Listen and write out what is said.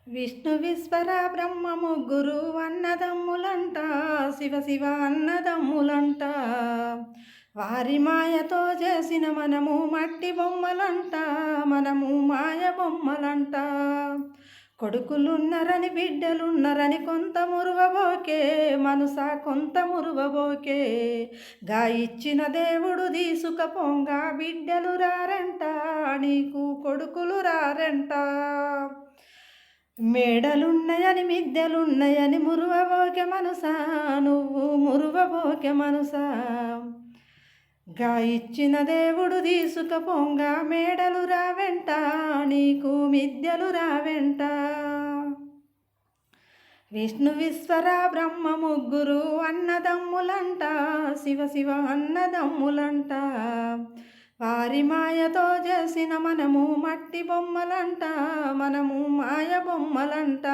విష్ణు విశ్వర బ్రహ్మ ముగ్గురు అన్నదమ్ములంట, శివ శివ అన్నదమ్ములంట. వారి మాయతో చేసిన మనము మట్టి బొమ్మలంట, మనము మాయ బొమ్మలంట. కొడుకులున్నరని బిడ్డలున్నరని కొంత మురువబోకే మనస, కొంత మురువబోకే. గా ఇచ్చిన దేవుడు తీసుకపోంగా బిడ్డలు రారంట, నీకు కొడుకులు రారంట. మేడలున్నయని మిద్దెలున్నయని మురువబోకె మనసా, నువ్వు మురువబోకె మనసా. గా ఇచ్చిన దేవుడు తీసుకపోంగా మేడలు రావెంట, నీకు మిద్దెలు రావెంట. విష్ణు విశ్వర బ్రహ్మ ముగ్గురు అన్నదమ్ములంట, శివ శివ అన్నదమ్ములంట. వారి మాయతో చేసిన మనము మట్టి బొమ్మలంట, మనము మాయ బొమ్మలంట.